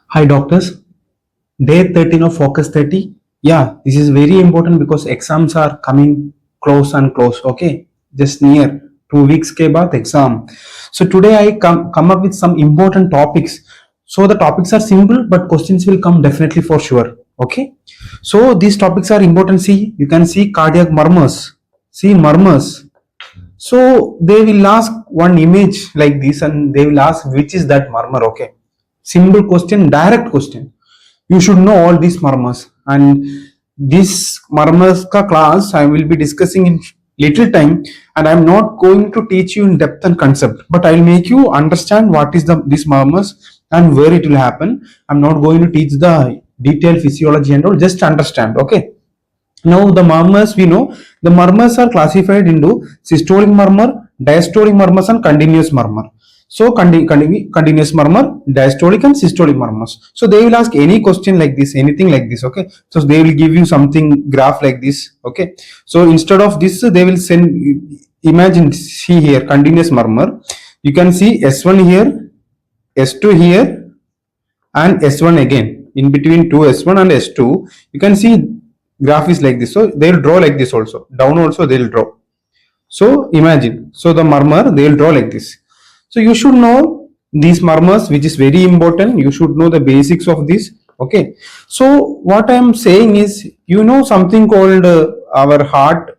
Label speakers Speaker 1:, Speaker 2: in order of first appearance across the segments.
Speaker 1: Hi doctors, day 13 of Focus 30. Yeah, this is very important because exams are coming close and close. Okay, just near 2 weeks ke baad exam. So today I come up with some important topics. So the topics are simple, but questions will come definitely for sure. Okay, so these topics are important. See, you can see cardiac murmurs. See murmurs. So they will ask one image like this and they will ask which is that murmur. Okay, simple question, direct question. You should know all these murmurs, and this murmurs ka class I will be discussing in little time, and I am not going to teach you in depth and concept, but I will make you understand what is the this murmurs and where it will happen. I'm not going to teach the detailed physiology and all, just understand. Okay, now the murmurs, we know the murmurs are classified into systolic murmur, diastolic murmurs and continuous murmur. So continuous murmur, diastolic and systolic murmurs. So they will ask any question like this, anything like this. Okay. So they will give you something graph like this. Okay. So instead of this, they will send. Imagine, see here continuous murmur. You can see S1 here, S2 here, and S1 again. In between two S1 and S2, you can see graph is like this. So they will draw like this also. Down also they will draw. So imagine. So the murmur they will draw like this. So you should know these murmurs, which is very important. You should know the basics of this. Okay. So what I am saying is, you know something called our heart.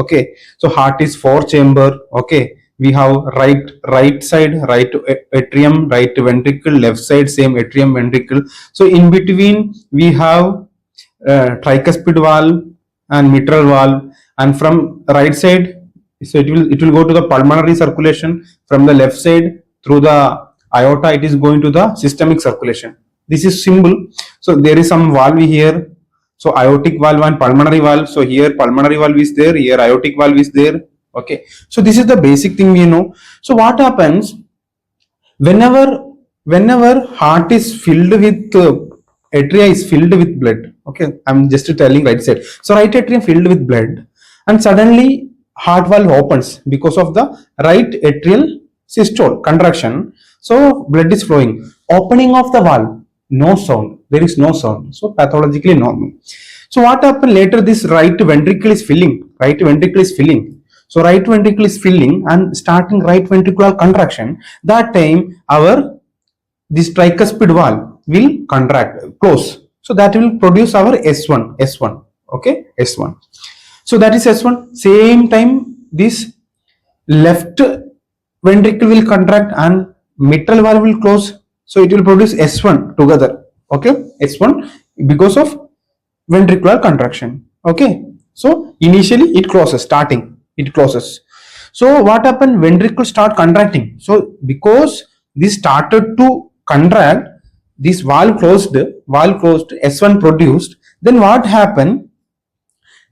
Speaker 1: Okay. So heart is four chamber. Okay. We have right side, right atrium, right ventricle, left side same atrium, ventricle. So in between we have tricuspid valve and mitral valve, and from right side, so it will go to the pulmonary circulation. From the left side through the aorta, it is going to the systemic circulation. This is symbol. So there is some valve here. So aortic valve and pulmonary valve. So here pulmonary valve is there, here aortic valve is there. Okay. So this is the basic thing we know. So what happens whenever heart is filled with atria is filled with blood. Okay, I'm just telling right side. So right atrium filled with blood, and suddenly heart valve opens because of the right atrial systole contraction. So blood is flowing. Opening of the valve, no sound. There is no sound. So pathologically normal. So what happened later? This right ventricle is filling. Right ventricle is filling. So right ventricle is filling and starting right ventricular contraction. That time our this tricuspid valve will contract, close. So that will produce our S1. Okay, S1. So that is S1. Same time this left ventricle will contract and mitral valve will close. So it will produce S1 together. Okay, S1 because of ventricular contraction. Okay, so initially it closes, starting it closes. So what happened? Ventricle start contracting. So because this started to contract, this valve closed, S1 produced. Then what happened?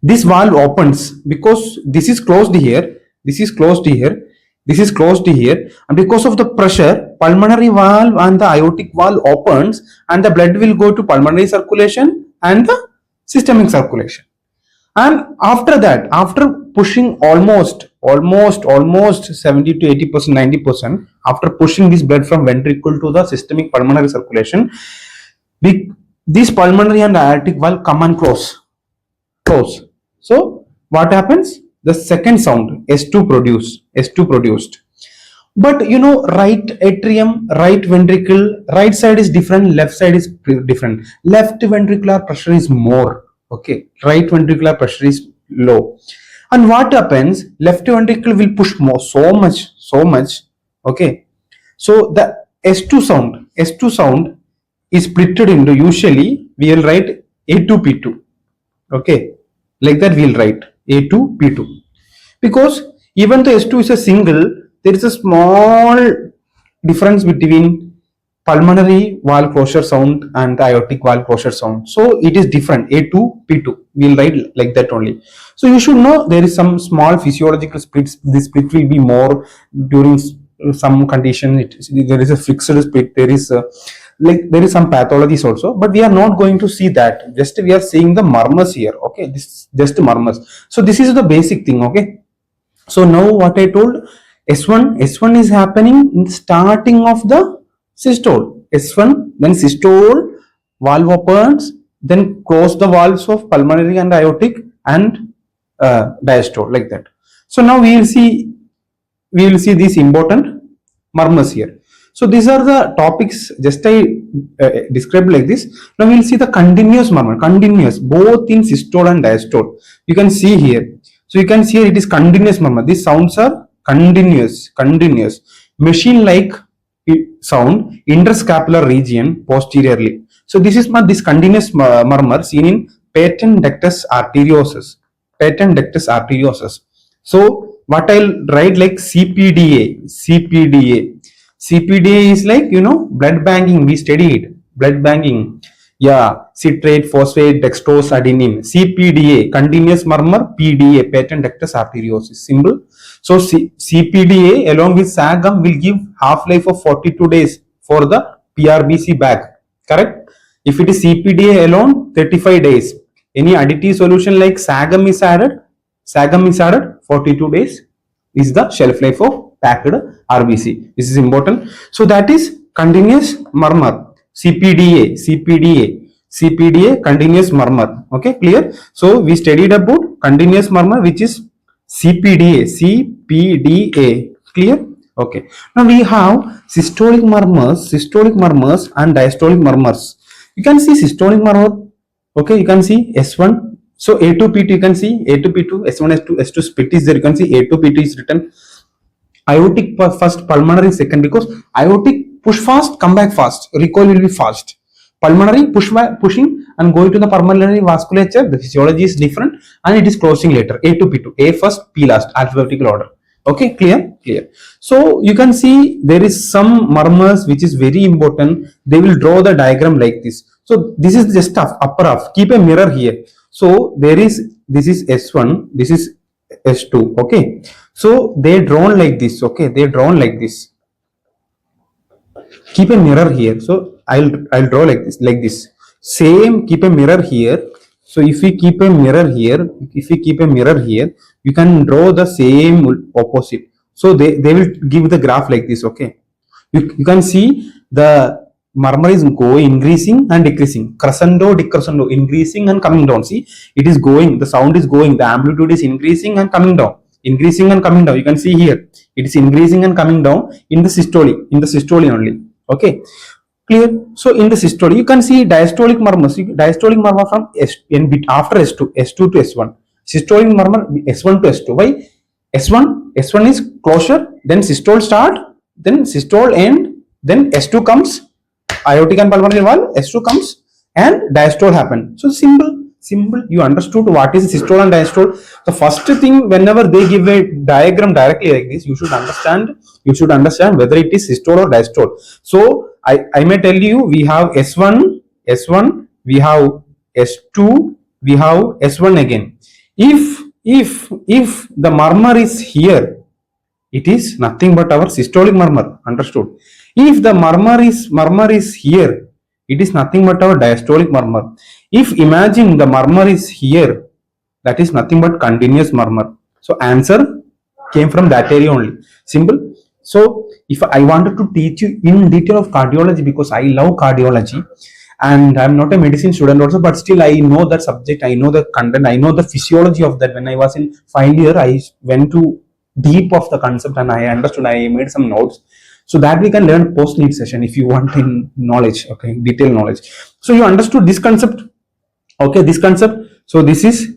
Speaker 1: This valve opens because this is closed here, this is closed here, this is closed here, and because of the pressure, pulmonary valve and the aortic valve opens, and the blood will go to pulmonary circulation and the systemic circulation. And after that, after pushing almost 70 to 80%, 90%, after pushing this blood from ventricle to the systemic pulmonary circulation, this pulmonary and aortic valve come and close. So what happens? The second sound, S2 produced. But you know, right atrium, right ventricle, right side is different, left side is different. Left ventricular pressure is more. Okay, right ventricular pressure is low. And what happens? Left ventricle will push more, so much. Okay, so the S2 sound is splitted into, usually we will write A2P2. Okay, like that we'll write A2P2, because even though S2 is a single, there is a small difference between pulmonary valve closure sound and the aortic valve closure sound. So it is different, A2P2. We'll write like that only. So you should know there is some small physiological splits. This split will be more during some condition. There is a fixed split. There is some pathologies also, but we are not going to see that. Just we are seeing the murmurs here. Okay, this is just murmurs. So this is the basic thing. Okay. So now what I told, S1 is happening in starting of the systole. S1, then systole, valve opens, then close the valves of pulmonary and aortic and diastole, like that. So now we will see these important murmurs here. So these are the topics just I described like this. Now we will see the continuous murmur, continuous both in systole and diastole. You can see here. So you can see here it is continuous murmur. These sounds are continuous, machine-like sound, interscapular region posteriorly. So this is this continuous murmur seen in patent ductus arteriosus. Patent ductus arteriosus. So what I'll write like CPDA. CPDA is like, blood banking. We studied blood banking. Yeah, citrate, phosphate, dextrose, adenine. CPDA, continuous murmur. PDA, patent ductus arteriosus. Symbol. So CPDA along with SAGM will give half-life of 42 days for the PRBC bag. Correct? If it is CPDA alone, 35 days. Any additive solution like SAGM is added, 42 days is the shelf life of packed RBC. This is important. So that is continuous murmur. CPDA, continuous murmur. Okay, clear? So we studied about continuous murmur, which is CPDA. Clear? Okay. Now we have systolic murmurs and diastolic murmurs. You can see systolic murmur. Okay, you can see S1. So A2P2, you can see A2P2, S1, S2, S2 split is there. You can see A2P2 is written. Aortic first, pulmonary second, because aortic push fast, come back fast, recoil will be fast. Pulmonary pushing and going to the pulmonary vasculature, the physiology is different and it is closing later. A2P2, A first, P last, alphabetical order. Okay, clear? So you can see there is some murmurs which is very important. They will draw the diagram like this. So this is just upper half. Keep a mirror here. So this is S1, this is S2. Okay. So they drawn like this. Okay, they drawn like this. Keep a mirror here. So I'll draw like this. Same, keep a mirror here. So if we keep a mirror here, you can draw the same opposite. So they will give the graph like this. Okay, you can see the murmur is increasing and decreasing, crescendo, decrescendo, increasing and coming down. See, it is going, the sound is going, the amplitude is increasing and coming down. You can see here it is increasing and coming down in the systole only. Okay, clear? So in the systole you can see diastolic murmur from after S2 to S1, systolic murmur S1 to S2. Why? S1 is closure, then systole start, then systole end, then S2 comes, aortic and pulmonary valve, S2 comes and diastole happen. So simple, you understood what is systole and diastole. The first thing, whenever they give a diagram directly like this, you should understand whether it is systole or diastole. So I may tell you, we have S1, we have S2, we have S1 again. If the murmur is here, it is nothing but our systolic murmur. Understood? If the murmur is here, it is nothing but our diastolic murmur. If imagine the murmur is here, that is nothing but continuous murmur. So answer came from that area only. Simple. So if I wanted to teach you in detail of cardiology, because I love cardiology and I'm not a medicine student also, but still I know that subject, I know the content, I know the physiology of that. When I was in final year, I went to deep of the concept and I understood, I made some notes. So that we can learn post-NEET session if you want in knowledge, okay, detailed knowledge. So you understood this concept, okay, this concept. So this is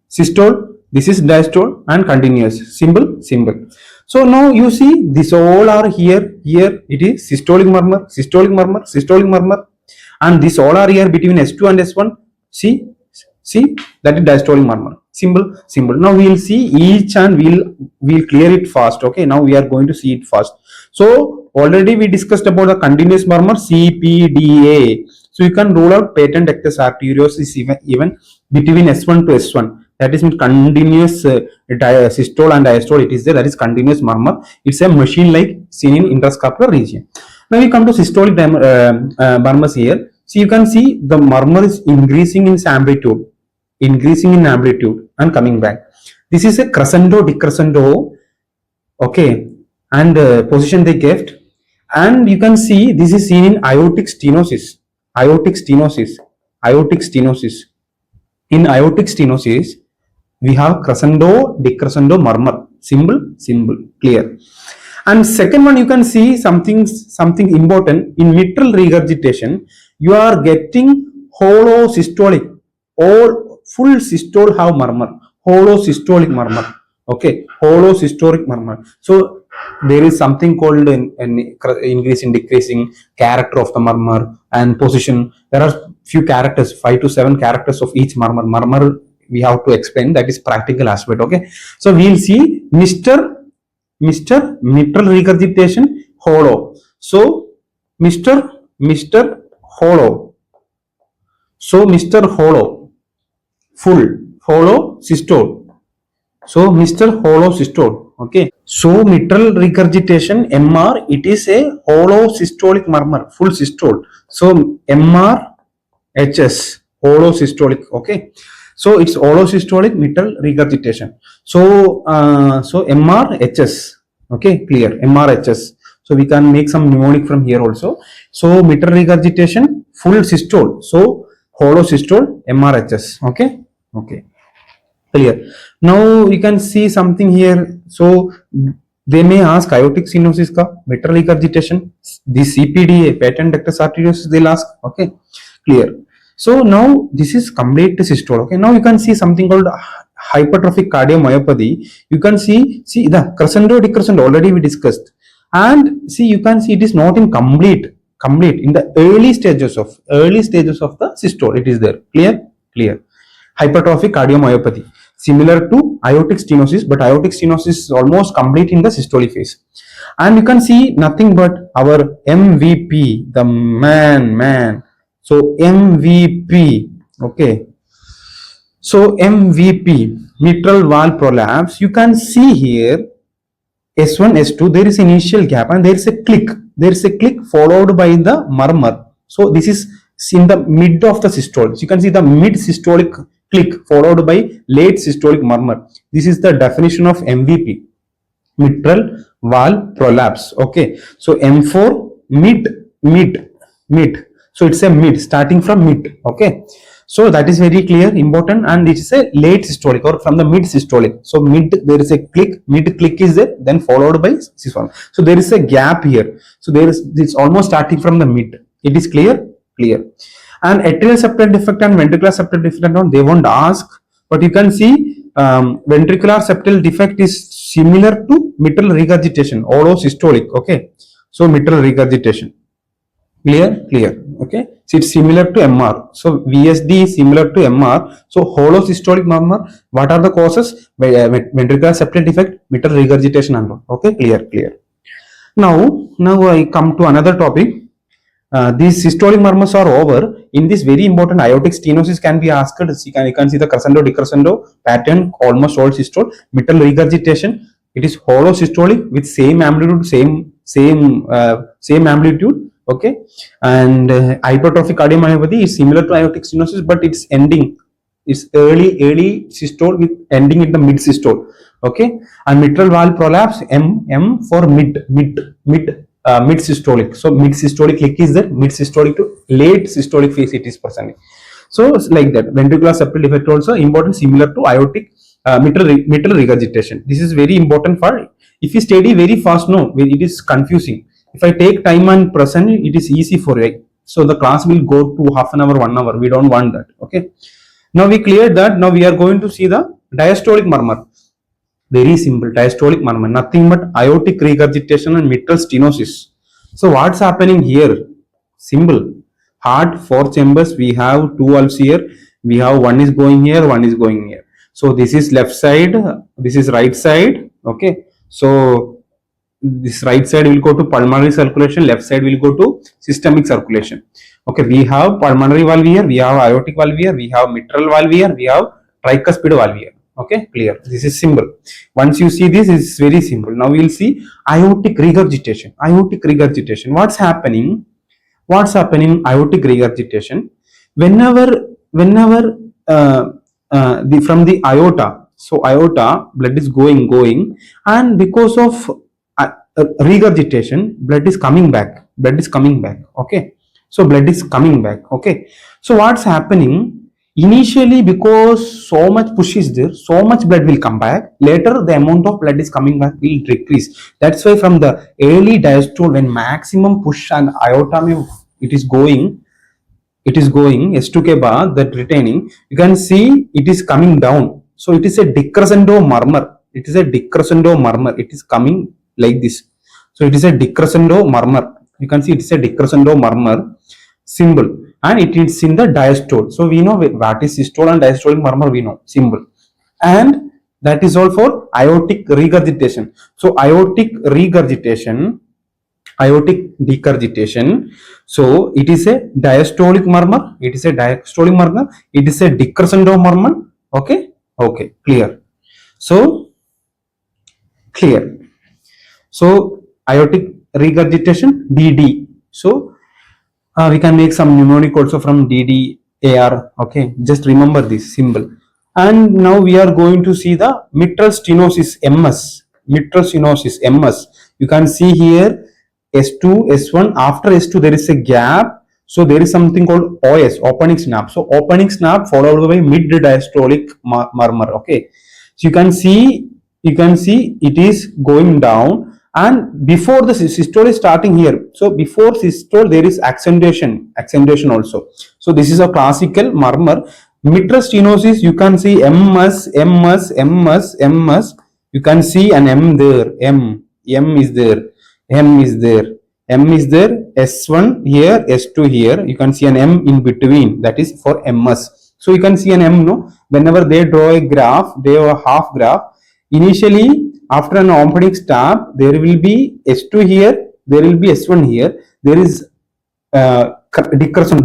Speaker 1: systole, this is diastole and continuous. Simple. So now you see this all are here it is systolic murmur, and this all are here between S2 and S1. See that is diastolic murmur. Simple. Now we will see each and we'll clear it fast. Okay, now we are going to see it fast. So already we discussed about the continuous murmur, CPDA. So you can rule out patent ductus arteriosus even between S1 to S1. That is continuous systole and diastole. It is there. That is continuous murmur. It's a machine like seen in interscapular region. Now we come to systolic murmurs here. So you can see the murmur is increasing in amplitude and coming back. This is a crescendo, decrescendo. Okay, and position they kept. And you can see this is seen in aortic stenosis. Aortic stenosis. Aortic stenosis. In aortic stenosis, we have crescendo, decrescendo, murmur. Symbol, clear. And second one, you can see something important in mitral regurgitation. You are getting hollow systolic or full systole have murmur. Hollow systolic murmur. Okay, hollow systolic murmur. So there is something called an increasing, decreasing character of the murmur and position. There are few characters, 5 to 7 characters of each murmur. Murmur we have to explain, that is practical aspect. Okay, so we'll see Mr. Mitral regurgitation hollow. So Mr. Hollow. So Mr. Hollow full hollow systole. So Mr. Hollow systole. Okay. So mitral regurgitation MR, it is a hollow systolic murmur, full systole. So MR HS hollow systolic. Okay. So it's hollow systolic mitral regurgitation. So MR HS. Okay, clear. MR HS. So we can make some mnemonic from here also. So mitral regurgitation full systole. So hollow systole MR HS. Okay. Okay. Clear. Now you can see something here. So they may ask aortic stenosis ka mitral regurgitation, the CPDA, patent ductus arteriosus, they'll ask. Okay, clear. So now this is complete systole. Okay, now you can see something called hypertrophic cardiomyopathy. You can see the crescendo, decrescendo already we discussed, and see you can see it is not in complete in the early stages of the systole. It is there. Clear. Hypertrophic cardiomyopathy, similar to aortic stenosis, but aortic stenosis is almost complete in the systolic phase. And you can see nothing but our MVP, the man. So MVP, okay. So MVP, mitral valve prolapse. You can see here S1, S2. There is initial gap and there is a click. There is a click followed by the murmur. So this is in the mid of the systole. So you can see the mid systolic click followed by late systolic murmur. This is the definition of MVP, mitral valve prolapse. Okay, so M4 mid. So it's a mid, starting from mid. Okay, so that is very clear, important, and it is a late systolic or from the mid systolic. So mid, there is a click, mid click is there, then followed by systolic. So there is a gap here. So it's almost starting from the mid. It is clear. And atrial septal defect and ventricular septal defect, they won't ask, but you can see ventricular septal defect is similar to mitral regurgitation, hollow systolic. Okay, so mitral regurgitation, clear. Okay, so it's similar to MR. So VSD is similar to MR. So hollow systolic murmur, what are the causes? Ventricular septal defect, mitral regurgitation and all. Okay, clear. Now I come to another topic. These systolic murmurs are over. In this very important aortic stenosis can be asked. You can see the crescendo, decrescendo pattern, almost all systole. Mitral regurgitation, it is hollow systolic with same amplitude, same amplitude. Okay, and hypertrophic cardiomyopathy is similar to aortic stenosis, but it's ending. It's early systole with ending in the mid systole. Okay, and mitral valve prolapse M for mid systolic. So mid systolic click is there, mid systolic to late systolic phase it is presenting. So like that. Ventricular septal defect also important, similar to aortic mitral regurgitation. This is very important for, if you study very fast, no, it is confusing. If I take time and present, it is easy for you. So the class will go to half an hour, 1 hour. We don't want that. Okay. Now we cleared that. Now we are going to see the diastolic murmur. Very simple, diastolic murmur, nothing but aortic regurgitation and mitral stenosis. So what's happening here? Simple. Heart, 4 chambers, we have 2 valves here. We have one is going here, one is going here. So this is left side, this is right side. Okay. So this right side will go to pulmonary circulation, left side will go to systemic circulation. Okay, we have pulmonary valve here, we have aortic valve here, we have mitral valve here, we have tricuspid valve here. Okay, clear. This is simple. Once you see this, it's very simple. Now we will see aortic regurgitation. What's happening? Aortic regurgitation. Whenever from the aorta, so aorta blood is going, and because of regurgitation, blood is coming back. Blood is coming back. Okay. So blood is coming back. Okay. So what's happening? Initially, because so much push is there, so much blood will come back. Later, the amount of blood is coming back will decrease. That's why from the early diastole, when maximum push and aorta it is going S2 के बाद that retaining, you can see it is coming down. So it is a decrescendo murmur. It is a decrescendo murmur. It is coming like this. So it is a decrescendo murmur. You can see it is a decrescendo murmur symbol, and it is in the diastole. So we know what is systole and diastolic murmur. We know symbol, and that is all for aortic regurgitation. So aortic regurgitation, aortic decurgitation. So it is a diastolic murmur. It is a diastolic murmur. It is a decrescendo murmur. Okay. Okay. Clear. So clear. So aortic regurgitation DD. So we can make some mnemonic also from DDAR. Okay. Just remember this symbol. And now we are going to see the mitral stenosis MS. Mitral stenosis MS. You can see here S2, S1. After S2 there is a gap. So there is something called OS, opening snap. So opening snap followed by mid diastolic murmur. Okay. So you can see it is going down, and before the systole is starting here. So before systole there is accentuation also. So this is a classical murmur. Mitral stenosis, you can see MS. You can see an M there. M is there. M is there. S1 here, S2 here. You can see an M in between. That is for MS. So you can see an M. No, whenever they draw a graph, they have a half graph. Initially, after an opening stop, there will be S2 here. There will be S1 here. There is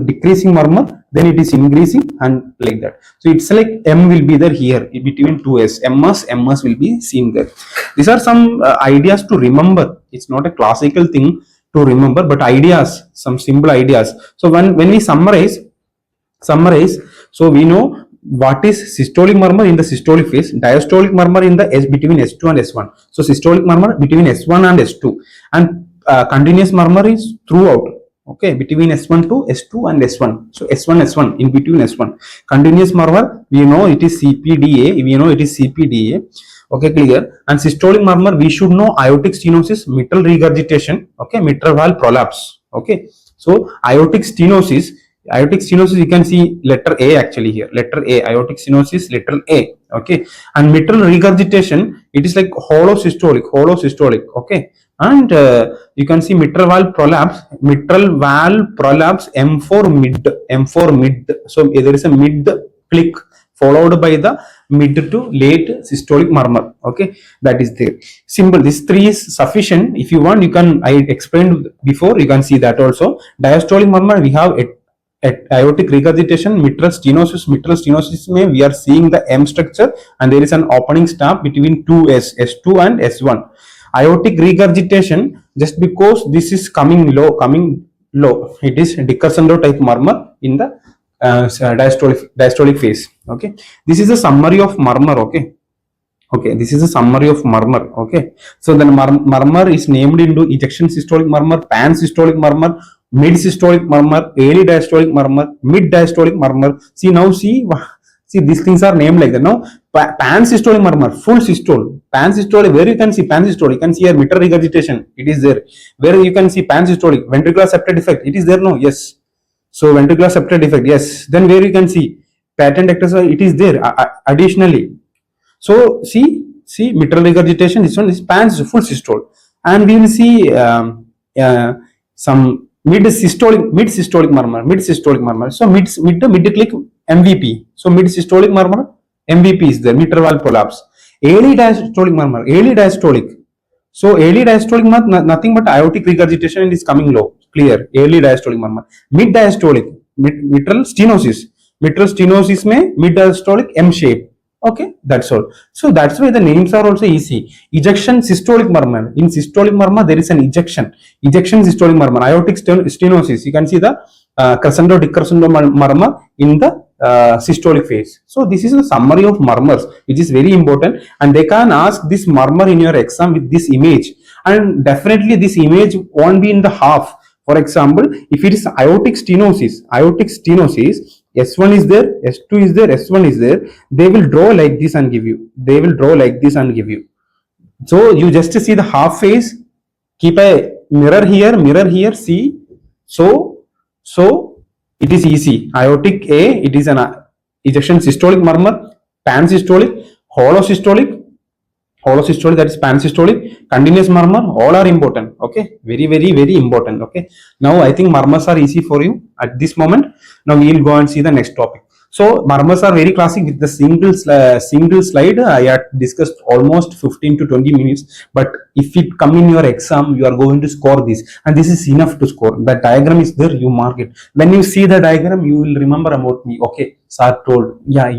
Speaker 1: decreasing murmur. Then it is increasing, and like that. So it's like M will be there here between two S. MS will be seen there. These are some ideas to remember. It's not a classical thing to remember, but ideas, some simple ideas. So when we summarize, so we know what is systolic murmur in the systolic phase, diastolic murmur in the between S2 and S1. So systolic murmur between S1 and S2, and continuous murmur is throughout. Okay, between S1 to S2 and S1. So S1 in between S1. Continuous murmur, we know it is CPDA. Okay, clear. And systolic murmur, we should know aortic stenosis, mitral regurgitation. Okay, mitral valve prolapse. Okay, so aortic stenosis, you can see letter A actually here. Letter A, aortic stenosis, letter A. Okay, and mitral regurgitation, it is like hollow systolic. Okay, and you can see mitral valve prolapse, M4 mid. So there is a mid click followed by the mid to late systolic murmur. Okay, that is there. Simple. This three is sufficient. If you want, you can. I explained before. You can see that also. Diastolic murmur, we have at aortic regurgitation, mitral stenosis. Mitral stenosis may we are seeing the M structure, and there is an opening stop between two S2 and S1. Aortic regurgitation, just because this is coming low, it is decrescendo type murmur in the diastolic phase. Okay, this is a summary of murmur. Okay, this is a summary of murmur. Okay, so then murmur is named into ejection systolic murmur, pan systolic murmur, mid systolic murmur, early diastolic murmur, mid diastolic murmur. See, these things are named like that. Now, pan systolic murmur, full systole. Pan systolic, where you can see pan systolic, you can see here mitral regurgitation, it is there. Where you can see pan systolic, ventricular septal defect, it is there, no? Yes. So ventricular septal defect, yes. Then where you can see patent ectasis, it is there additionally. So see mitral regurgitation, this one is pan full systole, and we will see some mid systolic murmur. So mid click MVP. So mid systolic murmur, MVP is there, mitral valve prolapse. Early diastolic murmur, So early diastolic murmur, nothing but aortic regurgitation is coming low. Clear. Early diastolic murmur. Mid diastolic, mitral stenosis. Mitral stenosis may mid diastolic M shape. Okay, that's all. So that's why the names are also easy. Ejection systolic murmur. In systolic murmur, there is an ejection. Ejection systolic murmur. Aortic stenosis. You can see the crescendo decrescendo murmur in the systolic phase. So this is a summary of murmurs, which is very important, and they can ask this murmur in your exam with this image. and definitely this image won't be in the half. For example, if it is aortic stenosis, S1 is there, S2 is there, S1 is there, they will draw like this and give you. They will draw like this and give you. So you just see the half face, keep a mirror here, see. So it is easy. Aortic A, it is an ejection systolic murmur, pansystolic, holosystolic, that is pansystolic, continuous murmur, all are important. Okay, very important. Okay, now I think murmurs are easy for you at this moment. Now we will go and see the next topic. So murmurs are very classic. With the single slide I had discussed almost 15 to 20 minutes, but if it come in your exam, you are going to score this, and this is enough to score. The diagram is there, you mark it. When you see the diagram, you will remember about me. Okay, sir told, yeah,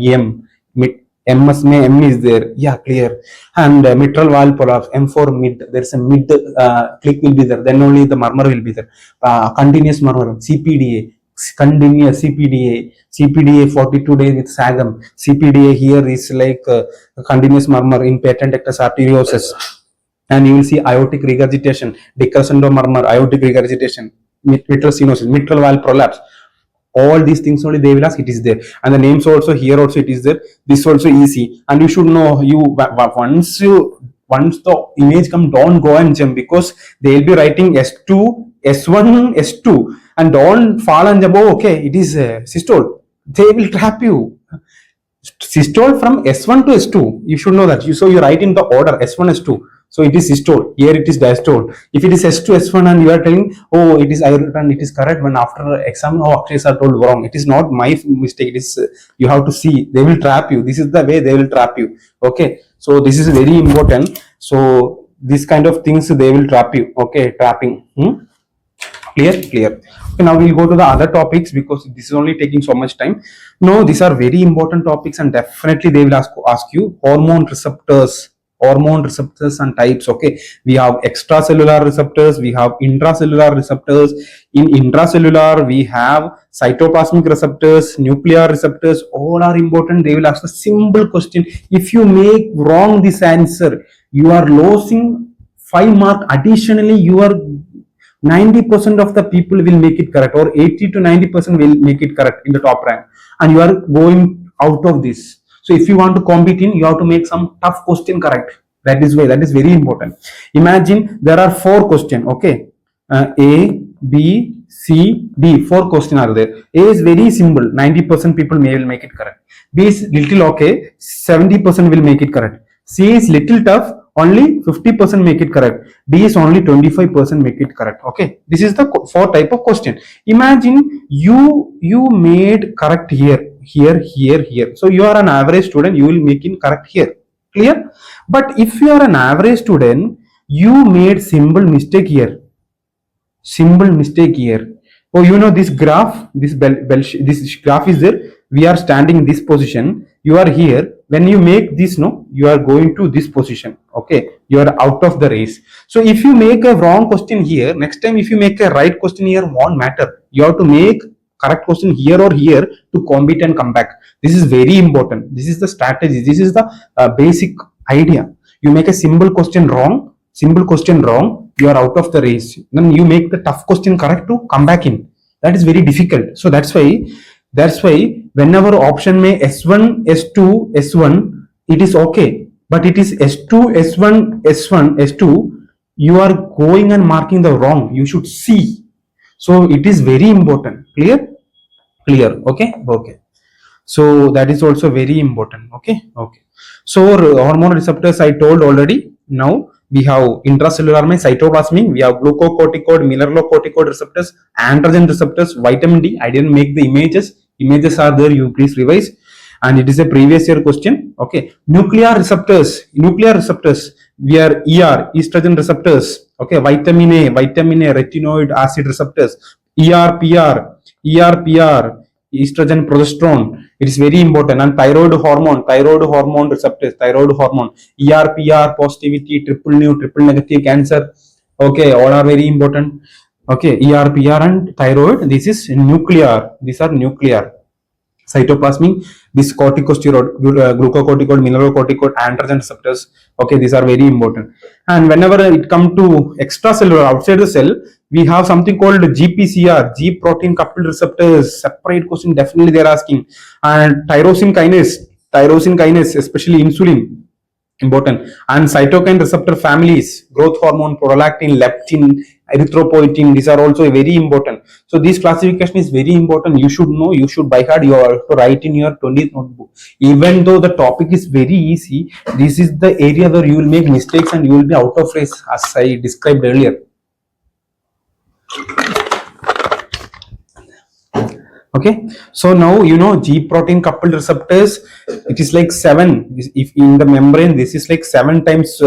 Speaker 1: MS में M is there, yeah, clear. And mitral valve prolapse, M4 mid, there's a mid click will be there, then only the murmur will be there. Continuous murmur, continuous CPDA 42 days with SAGM. CPDA here is like continuous murmur in patent ectus arteriosus. And you will see aortic regurgitation, decrescendo murmur, aortic regurgitation, mitral stenosis, mitral valve prolapse. All these things only they will ask, it is there, and the names also here also it is there. This also easy, and you should know, once the image come, don't go and jump, because they will be writing S2, S1, S2, and don't fall and jump. Oh, okay, it is systole. They will trap you. Systole from S1 to S2, you should know that. So you write in the order S1, S2. So it is systole. Here it is diastole. If it is S2, S1, and you are telling, oh, it is and it is correct, when after exam, oh, actually are told wrong. It is not my mistake. It is you have to see. They will trap you. This is the way they will trap you. Okay. So this is very important. So this kind of things they will trap you. Okay, trapping. Clear. Okay, now we'll go to the other topics, because this is only taking so much time. No, these are very important topics, and definitely they will ask you hormone receptors and types. Okay, we have extracellular receptors, we have intracellular receptors. In intracellular we have cytoplasmic receptors, nuclear receptors, all are important. They will ask a simple question. If you make wrong this answer, you are losing 5 marks. Additionally, you are 90% of the people will make it correct, or 80 to 90% will make it correct in the top rank, and you are going out of this. So if you want to compete in, you have to make some tough question correct. That is very important. Imagine there are 4 questions. Okay, A, B, C, D. 4 questions are there. A is very simple. 90% people will make it correct. B is little okay. 70% will make it correct. C is little tough. Only 50% make it correct. D is only 25% make it correct. Okay, this is the 4 type of question. Imagine you made correct here. So you are an average student, you will make it correct here. Clear? But if you are an average student, you made simple mistake here. Oh, you know this graph, this graph is there. We are standing in this position. You are here. When you make this, no, you are going to this position. Okay, you are out of the race. So if you make a wrong question here, next time if you make a right question here, won't matter. You have to make correct question here or here to compete and come back. This is very important. This is the strategy. This is the basic idea. You make a simple question wrong, you are out of the race. Then you make the tough question correct to come back in. That is very difficult. So that's why whenever option may S1, S2, S1, it is okay. But it is S2, S1, S1, S2, you are going and marking the wrong. You should see. So it is very important. Clear. Okay. So that is also very important. Okay. So hormone receptors I told already. Now we have intracellular cytoplasmic, we have glucocorticoid, mineralocorticoid receptors, androgen receptors, vitamin D. I didn't make the images are there, you please revise, and it is a previous year question. Okay, nuclear receptors, we are ER, estrogen receptors. Okay, vitamin A, retinoid acid receptors, ER, estrogen, progesterone. It is very important. And thyroid hormone receptors, ER, positivity, triple negative cancer. Okay, all are very important. Okay, ER, and thyroid. This is nuclear. These are nuclear. cytoplasmic, this corticosteroid, glucocorticoid, mineralocorticoid, androgen receptors. Okay, these are very important. And whenever it come to extracellular, outside the cell, we have something called GPCR, G protein coupled receptors. Separate question definitely they are asking. And tyrosine kinase, especially insulin, important. And cytokine receptor families, growth hormone, prolactin, leptin, erythropoietin, these are also very important. So this classification is very important. You should know, you should by heart, you are to write in your 20th notebook. Even though the topic is very easy, this is the area where you will make mistakes and you will be out of race, as I described earlier. Okay, so now you know G protein coupled receptors, it is like 7. If in the membrane, this is like 7 times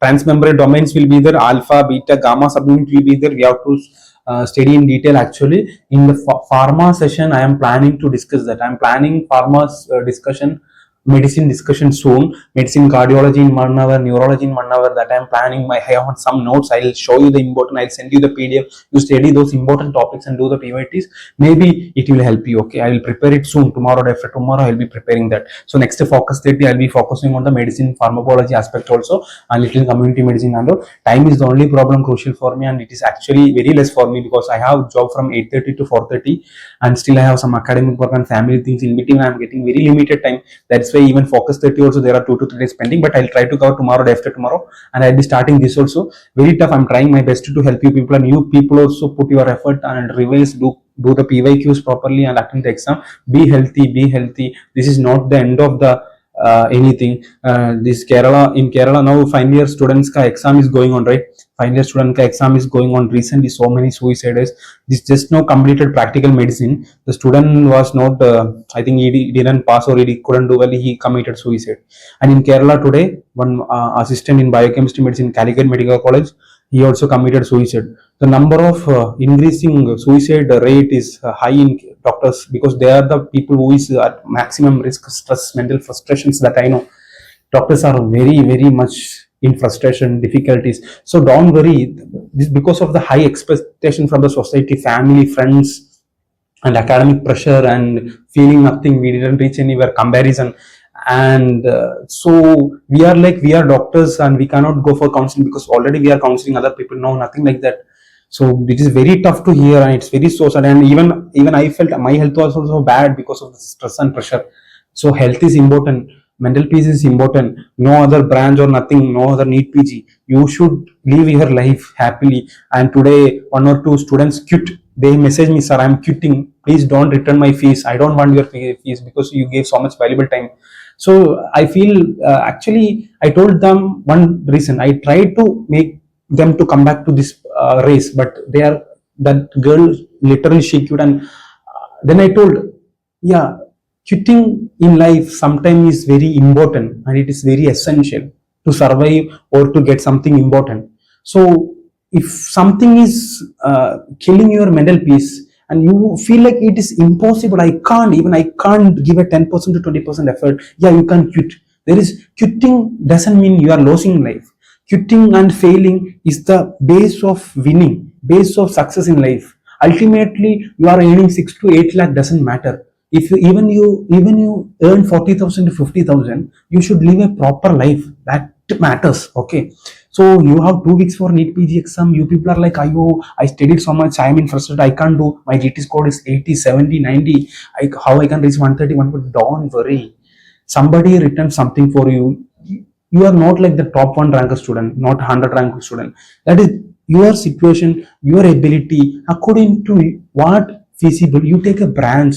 Speaker 1: transmembrane domains will be there, alpha, beta, gamma subunit will be there. We have to study in detail. Actually, in the pharma session, I am planning to discuss that. I am planning pharma's discussion, medicine discussion soon. Medicine, cardiology in 1 hour, neurology in 1 hour, that I am planning. I have some notes, I'll show you the important, I'll send you the PDF, you study those important topics and do the PYTs. Maybe it will help you. Okay, I will prepare it soon, tomorrow, after tomorrow I'll be preparing that. So next focus 30, I'll be focusing on the medicine pharmacology aspect also, and little community medicine and all. Time is the only problem crucial for me, and it is actually very less for me because I have job from 8:30 to 4:30, and still I have some academic work and family things in between. I am getting very limited time. That's why even focus 30 also there are 2 to 3 days pending, but I'll try to cover tomorrow, day after tomorrow, and I'll be starting this also. Very tough. I'm trying my best to help you people, and you people also put your effort and revise, do the PYQs properly and attend the exam. Be healthy, be healthy. This is not the end of the anything. This Kerala, in Kerala now final year students ka exam is going on, right? Final year student ka exam is going on. Recently so many suicides. This just now completed practical medicine. The student was not I think he didn't pass, or he couldn't do well, he committed suicide. And in Kerala today, one assistant in biochemistry medicine, Calicut Medical College, he also committed suicide. The number of increasing suicide rate is high in doctors, because they are the people who is at maximum risk, stress, mental frustrations, that I know. Doctors are very very much in frustration, difficulties. So don't worry, this because of the high expectation from the society, family, friends, and academic pressure, and feeling nothing, we didn't reach anywhere, comparison. And so we are doctors and we cannot go for counseling because already we are counseling other people. No, nothing like that. So it is very tough to hear, and it's very so sad. And even I felt my health was also bad because of the stress and pressure. So health is important, mental peace is important. No other branch or nothing, no other NEET PG. You should live your life happily. And today 1 or 2 students quit. They message me, sir, I'm quitting, please don't return my fees, I don't want your fees because you gave so much valuable time. So I feel actually I told them one reason, I tried to make them to come back to this race, but that girl literally she quit. And then I told, yeah, quitting in life sometimes is very important, and it is very essential to survive or to get something important. So if something is killing your mental peace and you feel like it is impossible, I can't give a 10% to 20% effort, yeah, you can quit. There is quitting doesn't mean you are losing life. Quitting and failing is the base of winning, base of success in life. Ultimately you are earning 6 to 8 lakh, doesn't matter. If you earn 40,000 to 50,000, you should live a proper life, that matters. Okay, so you have 2 weeks for NEET PG exam. You people are like, I studied so much, I am interested, I can't do, my GT score is 80, 70, 90, how I can reach 131? But don't worry, somebody written something for you. You are not like the top 1 ranker student, not 100 ranker student. That is your situation, your ability, according to what feasible. You take a branch,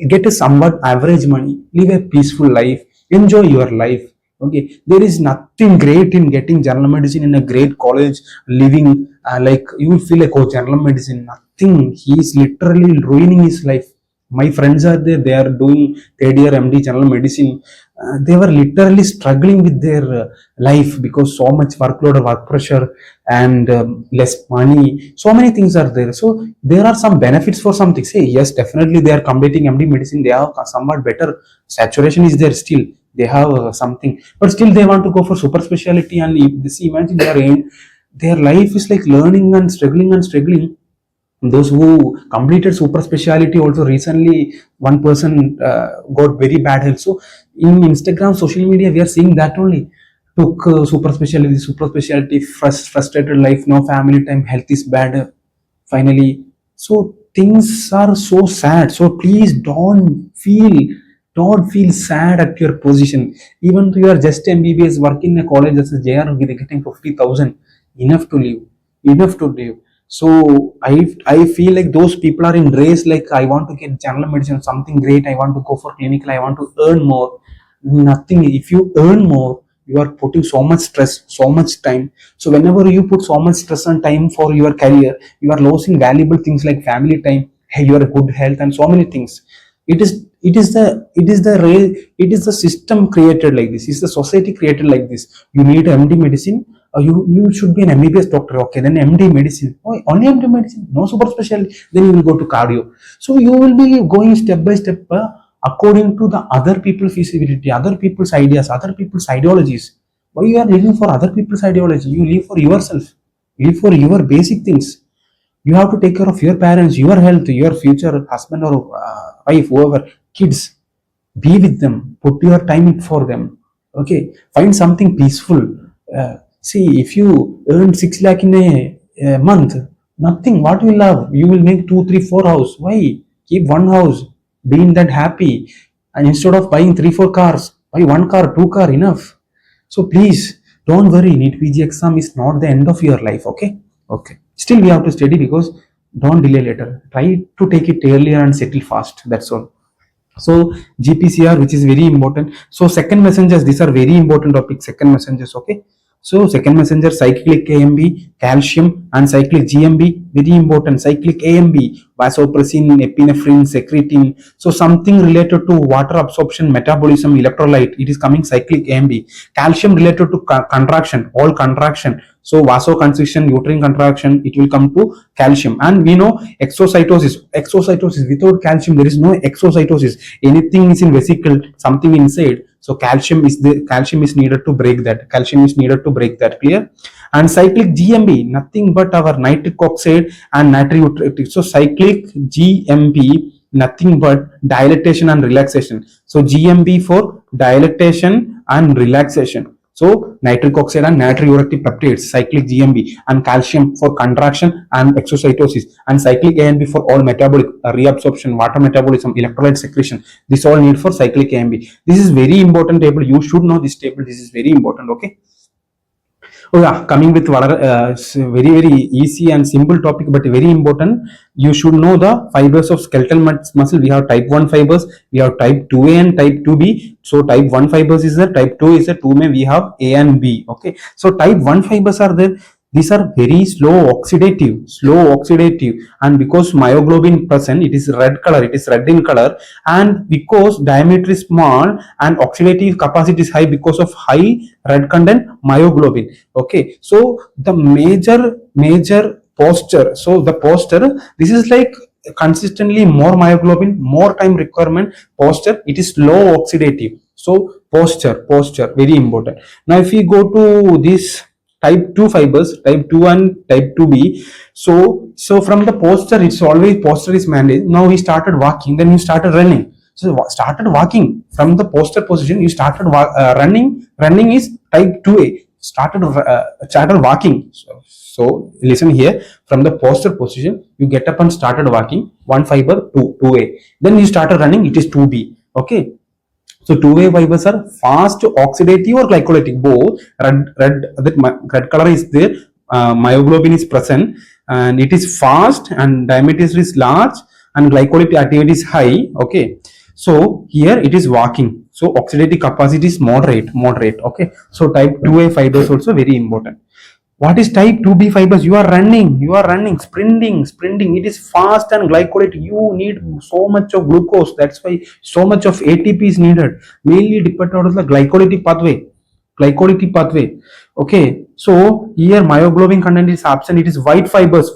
Speaker 1: get a somewhat average money, live a peaceful life, enjoy your life. Okay, there is nothing great in getting general medicine in a great college, living like you will feel like, oh, general medicine, nothing. He is literally ruining his life. My friends are there, they are doing 3rd year MD general medicine. They were literally struggling with their life because so much workload, work pressure, and less money. So many things are there. So there are some benefits for something. Say yes, definitely they are completing MD medicine, they have somewhat better saturation is there still, they have something, but still they want to go for super specialty. And if this, imagine their life is like learning and struggling and struggling. those who completed super speciality also recently, one person got very bad health. So in Instagram, social media, we are seeing that only. Took super speciality, frustrated life, no family time, health is bad, finally. So things are so sad. So please don't feel sad at your position. Even though you are just MBBS, working in a college as a JR, getting 50,000, enough to live, enough to live. So I feel like those people are in race, like I want to get general medicine, something great, I want to go for clinical, I want to earn more. Nothing. If you earn more, you are putting so much stress, so much time. So whenever you put so much stress and time for your career, you are losing valuable things like family time, hey, your good health, and so many things. It is the system created like this. It's the society created like this. You need MD medicine, or you should be an MBBS doctor. Okay, then MD medicine. Oh, only MD medicine, no super specialty. Then you will go to cardio. So you will be going step by step, according to the other people's feasibility, other people's ideas, other people's ideologies. Why you are living for other people's ideology? You live for yourself. Live for your basic things. You have to take care of your parents, your health, your future husband or wife, whoever, kids. Be with them, put your time for them. Okay, find something peaceful. See, if you earn 6 lakh in a month, nothing. What you love, you will make 2 3 4 house. Why keep one house? Be in that happy. And instead of buying 3 4 cars, buy one car, two car, enough. So please don't worry, NEET PG exam is not the end of your life. Okay, okay, still we have to study, because don't delay later. Try to take it earlier and settle fast, that's all. So GPCR, which is very important. So second messengers, these are very important topics, second messengers. Okay, so second messenger, cyclic AMB, calcium, and cyclic GMB, very important. Cyclic AMB, vasopressin, epinephrine, secretin. So something related to water absorption, metabolism, electrolyte, it is coming cyclic AMB. Calcium related to contraction, all contraction. So vasoconstriction, uterine contraction, it will come to calcium. And we know exocytosis, without calcium there is no exocytosis. Anything is in vesicle, something inside. So calcium is needed to break that. Clear? And cyclic GMB, nothing but our nitric oxide and natriuretic. So cyclic GMB, nothing but dilatation and relaxation. So GMB for dilatation and relaxation. So nitric oxide and natriuretic peptides, cyclic GMB, and calcium for contraction and exocytosis, and cyclic AMB for all metabolic, reabsorption, water metabolism, electrolyte secretion. This all need for cyclic AMB. This is very important table. You should know this table. This is very important. Okay. Oh yeah, coming with very very easy and simple topic, but very important. You should know the fibers of skeletal muscle. We have type 1 fibers, we have type 2A and type 2B. So type 1 fibers is there, type 2 is there, 2 may we have A and B. Okay, so type 1 fibers are there. These are very slow oxidative, and because myoglobin present, it is red in color, and because diameter is small and oxidative capacity is high because of high red content myoglobin. Okay, so the major posture, so the posture, this is like consistently more myoglobin, more time requirement. Posture, it is low oxidative. So posture very important. Now if we go to this type 2 fibers, type 2 and type 2B. So from the posture, it's always posture is managed. Now he started walking, then he started running. So started walking from the posture position, you started running is type 2A. Started walking. So listen here, from the posture position, you get up and started walking, one fiber, 2A. Then you started running, it is 2B. Okay. So 2A fibers are fast oxidative or glycolytic, both. Red color is there, myoglobin is present, and it is fast, and diameter is large, and glycolytic activity is high. Okay, so here it is walking. So oxidative capacity is moderate. Okay, so type 2A fibers also very important. What is type 2B fibers? You are running, sprinting. It is fast and glycolate. You need so much of glucose. That's why so much of ATP is needed. Mainly dependent on the glycolytic pathway. glycolytic pathway. Okay, so here myoglobin content is absent, it is white fibers,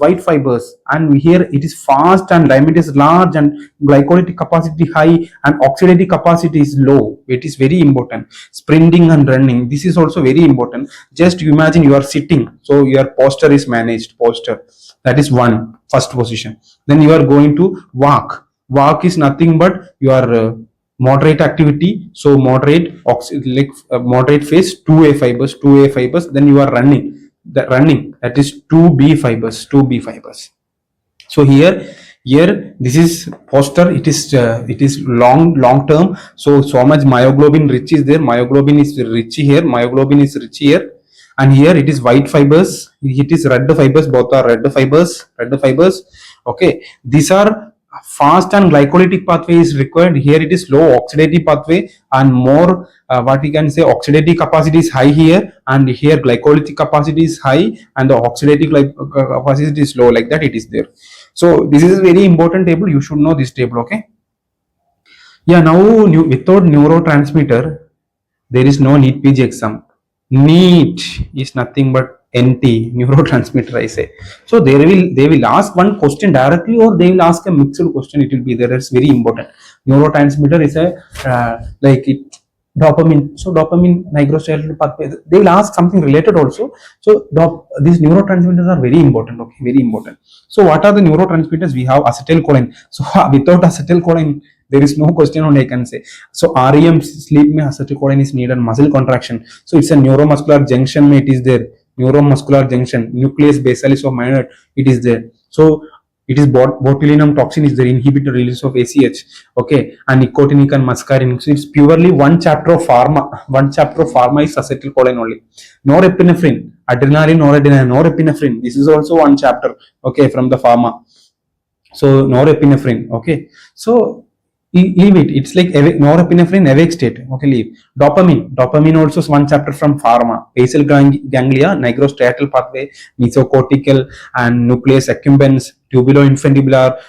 Speaker 1: and here it is fast and diameter is large and glycolytic capacity high and oxidative capacity is low. It is very important. Sprinting and running, this is also very important. Just you imagine you are sitting, so your posture is managed, posture, that is one first position. Then you are going to walk is nothing but your moderate activity, so moderate moderate phase 2a fibers, 2a fibers. Then you are running, that is 2b fibers, 2b fibers. So here this is poster, it is long term. So much myoglobin rich is there, myoglobin is rich here, myoglobin is rich here. And here it is white fibers, it is red fibers, both are red fibers. Okay, these are fast and glycolytic pathway is required. Here it is low oxidative pathway and more what we can say, oxidative capacity is high here, and here glycolytic capacity is high and the oxidative capacity is low, like that it is there. So this is a very important table, you should know this table. Okay, yeah. Now without neurotransmitter there is no NEET PG exam. NEET is nothing but NT, neurotransmitter, I say. So they will ask one question directly, or they will ask a mixed question. It will be there. That's very important. Neurotransmitter is a like it dopamine. So dopamine nigrostriatal pathway. They will ask something related also. So these neurotransmitters are very important. Okay, very important. So what are the neurotransmitters? We have acetylcholine. So without acetylcholine, there is no question only I can say. So REM sleep में acetylcholine is needed, muscle contraction. So it's a neuromuscular junction में it is there, neuromuscular junction, nucleus basalis of myelin, it is there. So it is botulinum toxin is there, inhibit the release of ACH. Okay, and nicotinic and muscarinic. So it's purely one chapter of pharma. One chapter of pharma is acetylcholine only. Norepinephrine, adrenaline, noradrenaline, norepinephrine. This is also one chapter. Okay, from the pharma. So norepinephrine. Okay, so leave it. It's like norepinephrine awake state. Okay, leave. Dopamine also is one chapter from pharma. Basal ganglia, nigrostriatal pathway, mesocortical and nucleus accumbens, tubuloinfundibular.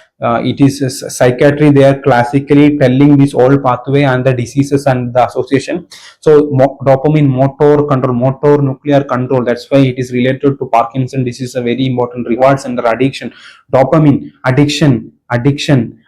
Speaker 1: It is psychiatry. They are classically telling this all pathway and the diseases and the association. So dopamine, motor control, motor nuclear control. That's why it is related to Parkinson disease. A very important reward center addiction. Dopamine addiction.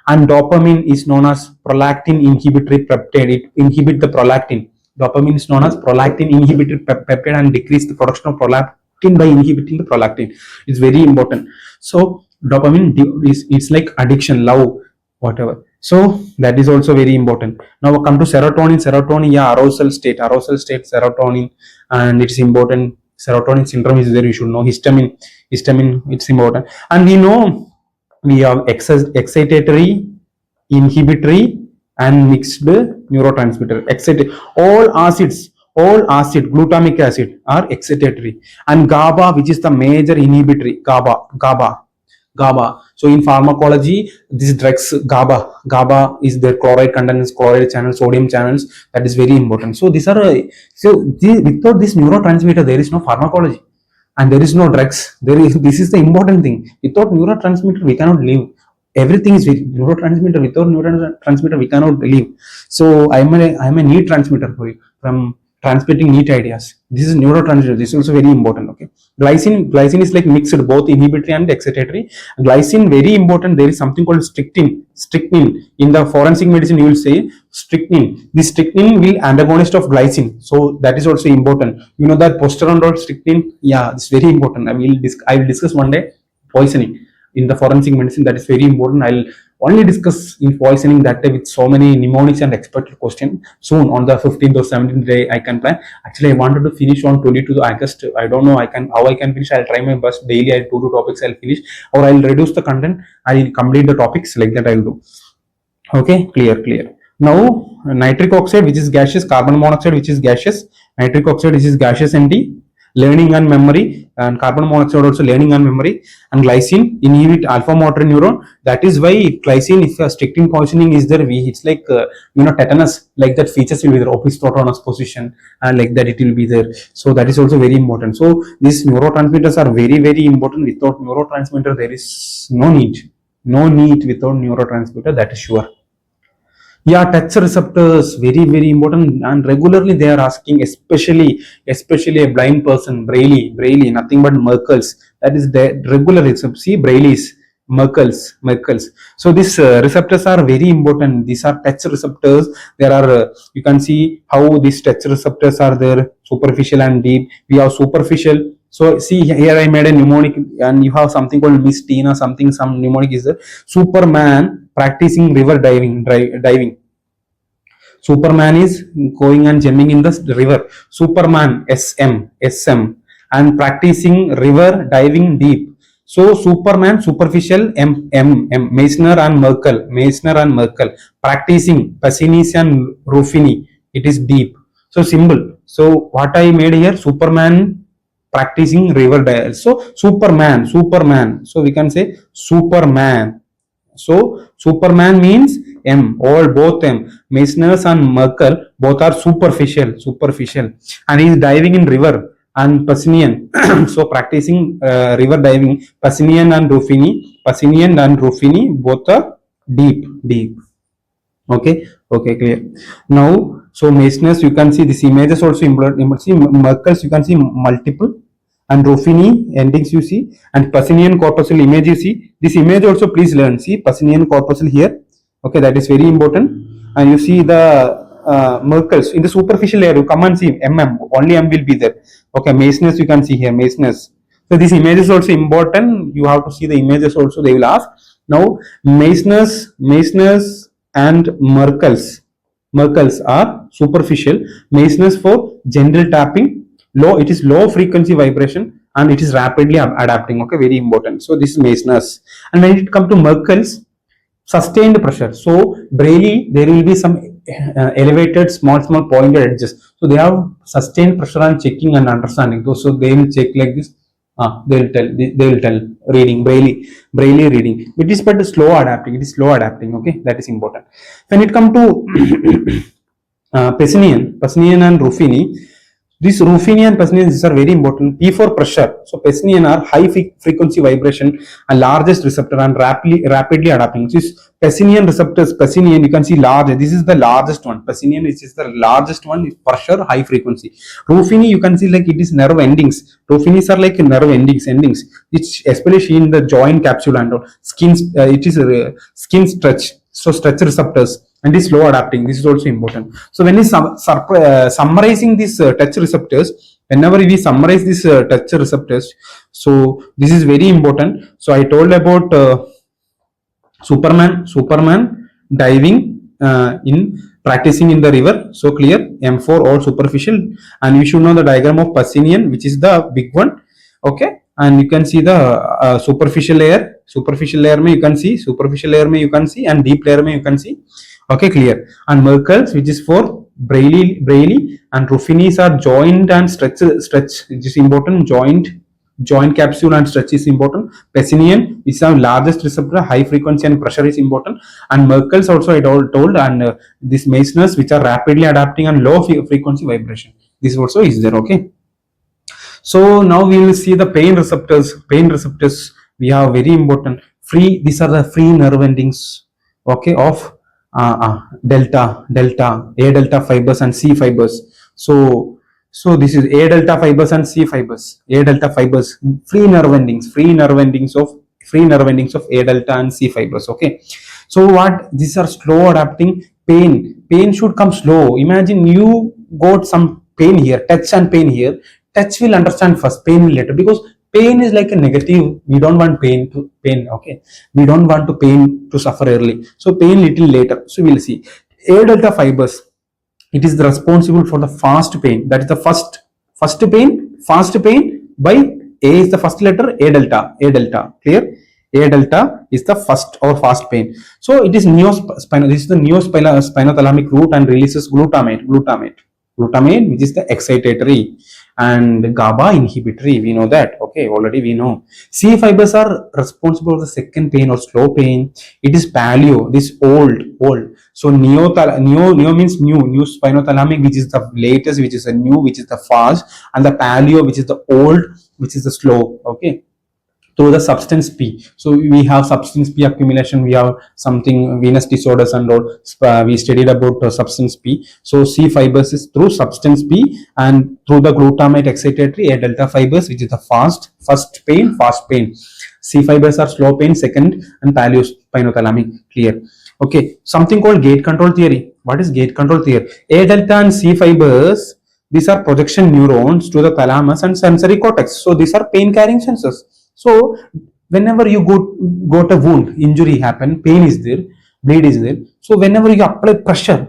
Speaker 1: And dopamine is known as prolactin inhibitory peptide. It inhibits the prolactin. Dopamine is known as prolactin inhibitory peptide and decrease the production of prolactin by inhibiting the prolactin. It's very important. So dopamine is, it's like addiction, love, whatever. So that is also very important. Now come to serotonin. Yeah, arousal state, serotonin, and it's important. Serotonin syndrome is there, you should know. Histamine, it's important. And we know we have excitatory, inhibitory and mixed neurotransmitter. All glutamic acid are excitatory, and GABA, which is the major inhibitory. GABA. So in pharmacology, these drugs, GABA is their chloride contents, chloride channels, sodium channels. That is very important. So these are without this neurotransmitter, there is no pharmacology. And there is no drugs. This is the important thing. Without neurotransmitter, we cannot live. Everything is neurotransmitter. Without neurotransmitter, we cannot live. So I am a NEET transmitter for you, from transmitting NEET ideas. This is neurotransmitter. This is also very important. Okay, glycine is like mixed, both inhibitory and excitatory. Glycine, very important. There is something called strychnine. In the forensic medicine, you will say strychnine. This strychnine will antagonist of glycine. So that is also important. You know that posterone strychnine. Yeah, it's very important. I will discuss one day poisoning in the forensic medicine. That is very important. I'll only discuss in poisoning that day with so many mnemonics and expected questions soon on the 15th or 17th day. I can plan. Actually, I wanted to finish on 22nd August. I don't know how I can finish. I'll try my best. Daily I'll do 2 topics. I'll finish, or I'll reduce the content. I'll complete the topics, like that I'll do. Okay, clear. Now nitric oxide, which is gaseous, carbon monoxide, which is gaseous, nitric oxide, which is gaseous, NT, learning and memory, and carbon monoxide also learning and memory, and glycine inhibit alpha motor neuron. That is why glycine, if a strychnine poisoning is there, it's like tetanus, like that features will be there, opisthotonous position, and like that it will be there. So that is also very important. So these neurotransmitters are very, very important. Without neurotransmitter, there is no need without neurotransmitter, that is sure. Yeah, touch receptors, very important, and regularly they are asking, especially a blind person, Braille, nothing but Merkel's. That is the regular receptor. See, Braille's, Merkel's. So these receptors are very important. These are touch receptors. There are you can see how these touch receptors are there, superficial and deep. We have superficial. So see here I made a mnemonic, and you have something called Miss Tina, some mnemonic is there. Superman practicing river diving. Superman is going and jumping in the river. Superman SM and practicing river diving deep. So Superman superficial M Meissner and Merkel practicing Passinis and Ruffini. It is deep. So symbol. So what I made here, Superman practicing river dive. So Superman. So we can say Superman. So Superman means M, all both M. Meissner's and Merkel both are superficial, and he is diving in river. And Passinian, so practicing river diving. Passinian and Ruffini both are deep. Okay, clear. Now, so Meissner's, you can see this image is also important. See Merkel's, you can see multiple, and Ruffini endings you see, and Passinian corpuscle image you see. This image also please learn. See Passinian corpuscle here. Okay, that is very important. And you see the Merkel's in the superficial layer. You come and see only M will be there. Okay, Meissner's you can see here, Meissner's. So this image is also important. You have to see the images also. They will ask. Now Meissner's and Merkel's are superficial. Meissner's for general tapping. It is low frequency vibration, and it is rapidly adapting. Okay, very important. So this is Meissner's. And when it comes to Merkel's, sustained pressure. So Braille, there will be some elevated small pointed edges. So they have sustained pressure on checking and understanding. So they will check like this. They will tell reading Braille reading. It is but slow adapting. It is slow adapting. Okay, that is important. When it comes to Passinian and Ruffini, this Ruffini and Passinian, these are very important. P for pressure. So Passinian are high frequency vibration and largest receptor and rapidly adapting. This Passinian receptors, Passinian, you can see large. This is the largest one. Passinian is the largest one with pressure, high frequency. Ruffini, you can see like it is nerve endings. Ruffinis are like nerve endings, which especially in the joint capsule and skin. It is skin stretch. So stretch receptors. And is slow adapting. This is also important. So when we summarizing these touch receptors, whenever we summarize these touch receptors, so this is very important. So I told about Superman diving in practicing in the river. So clear. M4 all superficial, and you should know the diagram of Passinian, which is the big one. Okay, and you can see the superficial layer. Superficial layer mein you can see, and deep layer mein you can see. Okay, clear. And Merkel's, which is for Braille, and Ruffinis are joint and stretch, which is important. Joint capsule and stretch is important. Passinian is the largest receptor, high frequency and pressure is important. And Merkel's also I told, and this Meissner's, which are rapidly adapting and low frequency vibration. This also is there. Okay. So now we will see the pain receptors. We have very important. These are the free nerve endings. Okay, of delta, A delta fibers and C fibers. So this is A delta fibers and C fibers. A delta fibers, free nerve endings of A delta and C fibers. Okay. So what? These are slow adapting. Pain should come slow. Imagine you got some pain here, touch and pain here. Touch will understand first, pain will later, because pain is like a negative. We don't want pain. Okay, we don't want to pain to suffer early. So pain little later. So we'll see. A delta fibers, it is responsible for the fast pain. That is the fast pain by A is the first letter, A delta. Clear? A delta is the first or fast pain. So it is neospinal. This is the neospinothalamic root and releases glutamate, which is the excitatory, and GABA inhibitory. We know that. Okay, already we know. C fibers are responsible for the second pain or slow pain. It is paleo. This old. So neo means new spinothalamic, which is the latest, which is the new, which is the fast, and the paleo, which is the old, which is the slow. Okay. through the substance P. So we have substance P accumulation, we have something venous disorders and all. We studied about substance P. So C fibers is through substance P, and through the glutamate excitatory A delta fibers, which is the fast pain. C fibers are slow pain, second, and paleospinothalamic, clear. Okay, something called gate control theory. What is gate control theory? A delta and C fibers, these are projection neurons to the thalamus and sensory cortex. So these are pain carrying sensors. So whenever you got a wound, injury happen, pain is there, bleed is there. So whenever you apply pressure,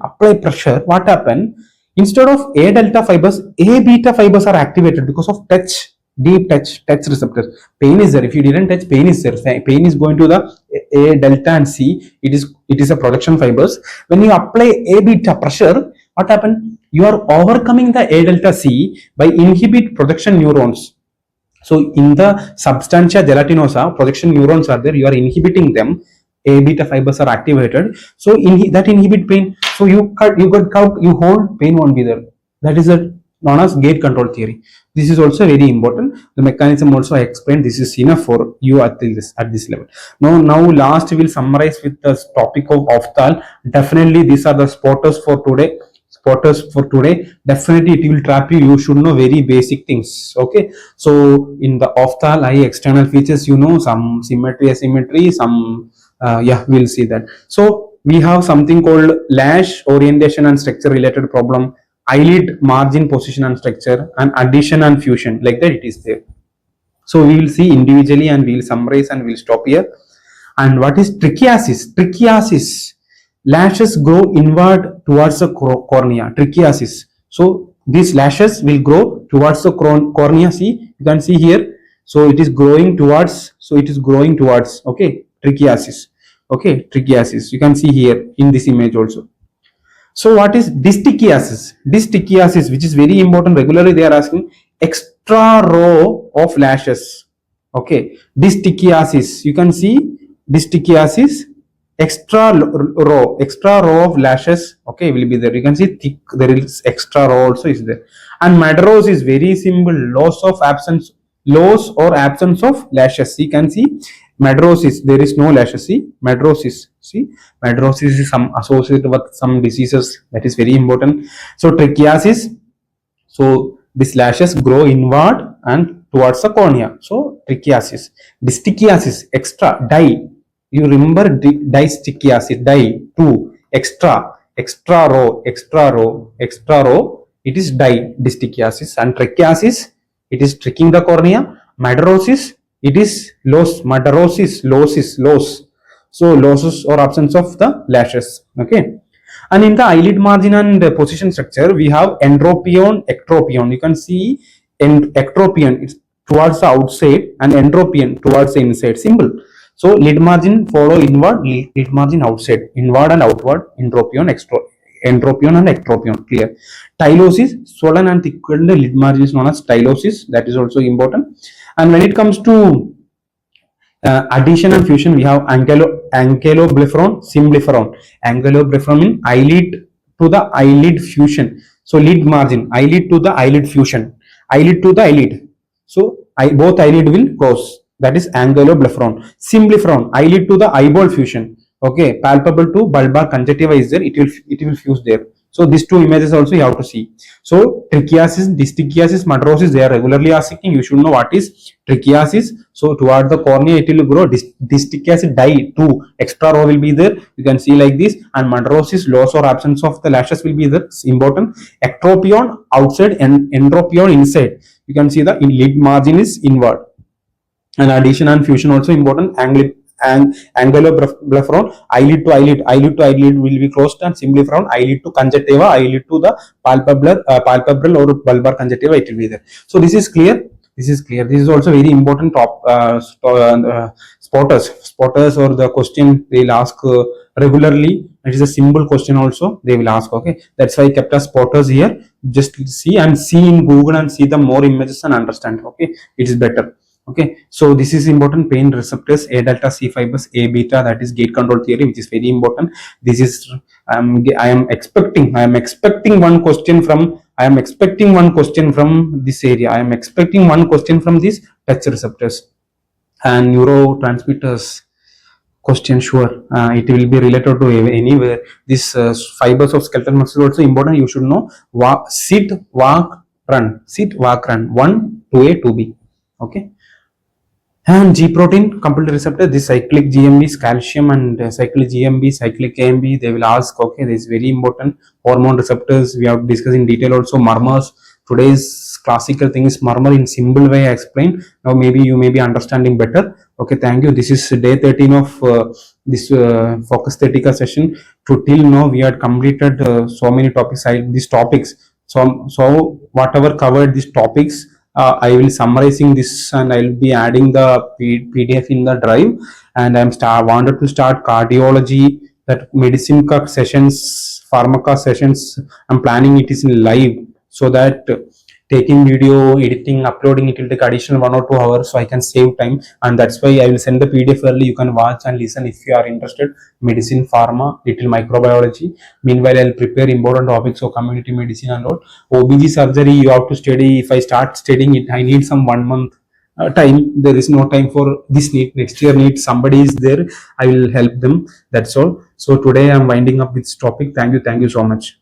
Speaker 1: what happen? Instead of A delta fibers, A beta fibers are activated because of touch, deep touch receptors. Pain is there. If you didn't touch, pain is there. Pain is going to the A delta and C. It is a projection fibers. When you apply A beta pressure, what happen? You are overcoming the A delta C by inhibit projection neurons. So in the substantia gelatinosa, projection neurons are there. You are inhibiting them. A beta fibers are activated. So that inhibit pain. So you hold, pain won't be there. That is known as gate control theory. This is also very important. The mechanism also I explained. This is enough for you at this level. Now last we will summarize with the topic of ophthal. Definitely these are the spotters for today. Definitely it will trap you. You should know very basic things. Okay, so in the ophthal eye external features, you know, some symmetry, asymmetry, some we'll see that. So we have something called lash orientation and structure related problem, eyelid margin position and structure, and addition and fusion, like that it is there. So we will see individually and we will summarize and we'll stop here. And what is trichiasis? Lashes grow inward towards the cornea. Trichiasis. So these lashes will grow towards the cornea. See, you can see here. So it is growing towards. Okay, trichiasis. Okay, trichiasis. You can see here in this image also. So what is distichiasis? Distichiasis, which is very important. Regularly they are asking extra row of lashes. Okay, distichiasis. You can see distichiasis. Extra row of lashes, okay, will be there. You can see thick, there is extra row also is there. And madrose is very simple, loss or absence of lashes. You can see madrosis, there is no lashes. See madrosis is some associated with some diseases, that is very important. So trichiasis, so these lashes grow inward and towards the cornea. So trichiasis. Distichiasis, extra, dye. You remember distichiasis, dye, 2, extra row, it is distichiasis. And trichiasis, it is tricking the cornea. Madrosis, it is loss. So losses or absence of the lashes. Okay. And in the eyelid margin and position structure, we have entropion, ectropion. You can see ectropion, it's towards the outside, and entropion towards the inside. Simple. So lid margin follow inward, lid margin outside, inward and outward, entropion and ectropion, clear. Tylosis, swollen and thickened lid margin is known as tylosis, that is also important. And when it comes to addition and fusion, we have ankyloblepharon, symblepharon. Ankyloblepharon in eyelid to the eyelid fusion. So lid margin, eyelid to the eyelid fusion, eyelid to the eyelid. So both eyelid will close. That is ankyloblepharon. Symblepharon, eyelid to the eyeball fusion. Okay, palpable to bulbar conjunctiva is there. It will fuse there. So these two images also you have to see. So trichiasis, distichiasis, madrosis, they are regularly asking. You should know what is trichiasis. So toward the cornea it will grow. Distichiasis, dye, 2, extra row will be there. You can see like this. And madrosis, loss or absence of the lashes will be there. It's important. Ectropion outside and entropion inside. You can see the lid margin is inward. And addition and fusion also important. Ankyloblepharon, eyelid to eyelid will be closed, and symblepharon, eyelid to conjunctiva, eyelid to the palpebral or bulbar conjunctiva, it will be there. So this is clear. This is also very important spotters or the question they will ask regularly. It is a simple question also they will ask. Okay, that's why I kept as spotters here. Just see in Google and see the more images and understand. Okay, it is better. Okay, so this is important. Pain receptors, A delta, C fibers, A beta, that is gate control theory, which is very important. This is I am expecting one question from this area. I am expecting one question from these touch receptors. and neurotransmitters question, sure, it will be related to anywhere. This fibers of skeletal muscle also important, you should know. Sit, walk, run, sit, walk, run, 1 2A 2B. Okay. And G protein complement receptor, this cyclic GMB is calcium, and cyclic GMB, cyclic AMB, they will ask. Okay, this is very important. Hormone receptors we have discussed in detail also. Murmurs, today's classical thing is murmur in simple way I explained. Now maybe you may be understanding better. Okay, thank you. This is day 13 of this Focus Thetica session. To till now we had completed so many topics, these topics. So whatever covered these topics, I will summarizing this and I will be adding the PDF in the drive. And wanted to start cardiology, that medicine sessions, pharmaca sessions. I'm planning it is in live, so that taking video, editing, uploading, it will take additional 1 or 2 hours, so I can save time. And that's why I will send the PDF early. You can watch and listen if you are interested. Medicine, pharma, little microbiology. Meanwhile, I'll prepare important topics of community medicine and all. OBG surgery, you have to study. If I start studying it, I need some 1 month time. There is no time for this NEET. Next year NEET, somebody is there, I will help them. That's all. So today I'm winding up this topic. Thank you so much.